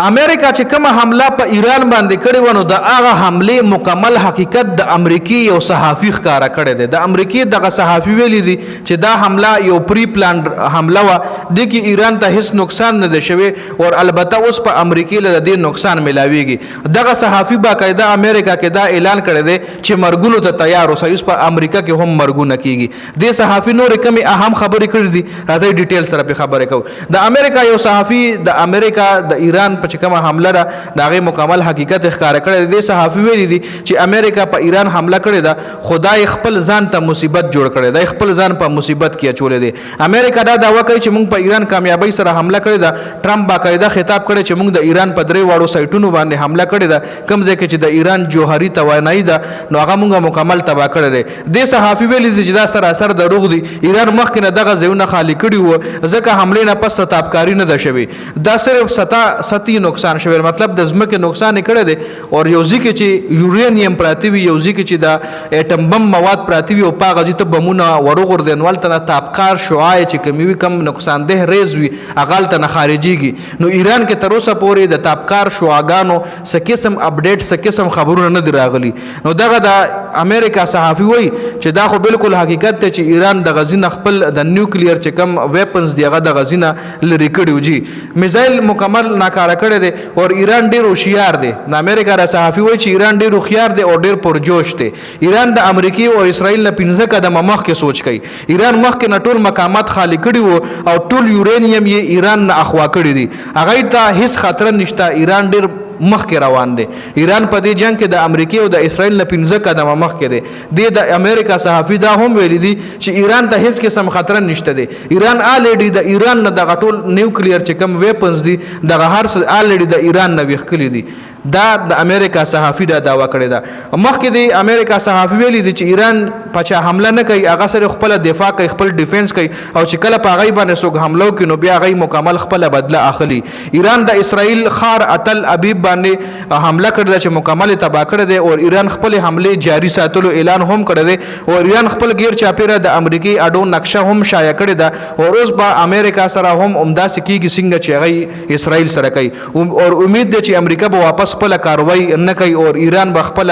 امریکا چې کومه حمله په ایران باندې کړې و نو د هغه حمله مکمل حقیقت د امریکای یو صحافي ښکارا کړی دی. د امریکای دغه صحافي ویلي دي چې دا حمله یو پری پلان حمله و د کې ایران ته هیڅ نقصان نه دی شوی او البته اوس په امریکای له دې نقصان ملاويږي. دغه صحافي باقاعده امریکا کې دا اعلان کړی دی چې مرګونو ته تیار اوسئ. اوس په امریکا کې هم مرګونه کیږي. د صحافي نور کمی اهم خبرې کړې دي راځي ډیټیل سره په خبره کوو. د امریکا یو صحافي د امریکا د ایران په کومه حمله ده دغه مکمل حقیقت ښکار کړی دی. صحافي ویلي دي چې امریکا په ایران حمله کړې ده خدای خپل ځان ته مصیبت جوړ کړی دی خپل ځان په مصیبت کې اچولې دی. امریکا دا دعوا کوي چې موږ په ایران کامیابی سره حمله کړې ده. ټرمپ باقاعده خطاب کړی چې موږ د ایران په درې واړو سایټونو باندې حمله کړې ده کوم ځای کې چې د ایران جوهري توانایي ده نو هغه موږ مکمل تباه کړی دی. د صحافي ویلي دي چې دا سراسر دروغ دي. ایران مخکې نه دغه ځایونه خالی کړي وو ځکه حمله نه پس تابکاری نه ده شوی. دا صرف ستی نقصان شوی مطلب د ځمکې نقصان کړی دی او یو ځکه چې یورانیم پراتی وي یو ځکه چې د اټم بم مواد پراتی وي او په غږی ته بمونه ورغوردنوال ته تابکار شعاع چې کمی کم نقصان ده ریز وي اغال ته خارجيږي. نو ایران کې تر اوسه پورې د تابکار شعاګانو سکیسم اپډیټ سکیسم خبرونه نه دی راغلي. نو دغه د امریکا صحافي وایي چې دا خو بالکل حقیقت ته چې ایران د غزین خپل د نیوکلیر چې کم ویپنز دیغه د غزینه لري کړیو جی میزایل مکمل ناکاره کړی دی او ایران ډیر هوښیار دی. د امریکا را صحافي وایي چې ایران ډیر هوښیار دی او ډیر پرجوش دی. ایران د امریکای او اسرائیل نه 15 قدمه مخکې سوچ کوي. ایران مخکې نه ټول مقامات خالی کړي وو او ټول یورانیم یې ایران نه اخوا کړی دي. هغه ته هیڅ خطر نشته. ایران ډیر مخکې روان دی. ایران په دې جنگ کې د امریکای او د اسرائیل نه 15 قدمه مخکې دی. د امریکا صحافي دا هم ویلي دي چې ایران ته هیڅ قسم خطر نشته دی. ایران الریډي د ایران نه د غټول نیوکلیر چې کم ویپنز دي دغه هر څه الریډي د ایران نه وښکلي دي. دا د امریکا صحافي دا داوا کړی دا. مخکې د امریکا صحافي ویلي دي چې ایران پچا حمله نه کوي هغه سره خپل دفاع کوي خپل ډیفنس کوي او چې کله په غي باندې څوک حمله کوي نو بیا غي مکمل خپل بدله اخلي. ایران د اسرائیل خار اتل ابیب باندې حمله کړی چې مکمل تباه کړی دی او ایران خپل حمله جاری ساتلو اعلان هم کړی دی او ایران خپل غیر چاپیره د امریکای اډو نقشه هم شایع کړی دا او اوس په امریکا سره هم عمده سکیږي څنګه چې غي اسرائیل سره کوي او امید ده چې امریکا به واپس خپل کاروایی نه کوي او ایران به خپل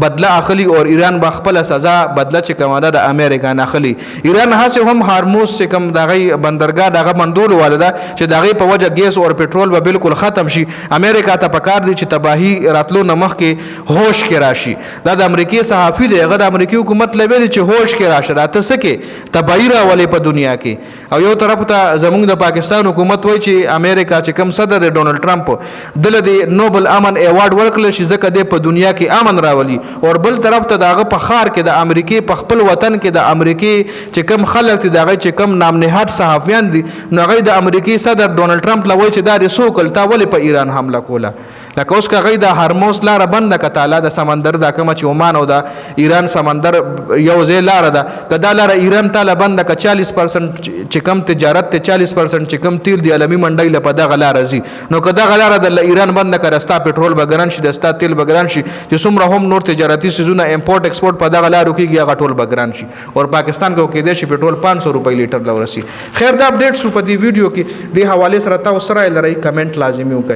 بدله اخلي او ایران به خپل سزا بدله چې کومه د امریکا نه اخلي. ایران هڅه هم هارموز چې کوم دغه بندرګاه دغه مندول والده چې دغه په وجه ګیس او پټرول به بالکل ختم شي. امریکا ته پکار دي چې تباہی راتلو نه مخکې هوش کې راشي. دا د امریکای صحافي دی هغه د امریکای حکومت لوي چې هوش کې راشه راته سکه تباہی راولې په دنیا کې. او یو طرف ته زمونږ د پاکستان حکومت وایي چې امریکا چې کوم صدر ډونلډ ټرمپ دله د نوبل امن ایوارډ ورکړل شي ځکه د په دنیا کې امن راولي. اور بل طرف ته داغه په خار کې د امریکای په خپل وطن کې د امریکای چې کم خلک دي دغه چې کم نام نهاد صحافیان دي نو هغه د امریکای صدر ډونلډ ټرمپ لوي چې دا رسوکل تا ولې په ایران حمله کوله. لکه اوس کا غي د هرموز لار بند کتاله د سمندر د کوم چې عمان او د ایران سمندر یو ځای لار ده کدا لار ایران ته بند ک 40% چې کم تجارت ته 40% چې کم تیل دی عالمي منډي له پدا غلار زی نو کدا غلار د ایران بند ک رستا پټرول بګران شي د ستا تیل بګران شي چې څومره هم نور تجارتي سيزونه امپورټ ایکسپورټ پدا غلار کیږي هغه ټول بګران شي او پاکستان کو کې د شي پټرول 500 روپۍ لیټر لورسي. خیر دا اپډیټ سو په دې ویډیو کې د حواله سره تاسو سره لري کمنټ لازمي وکړئ.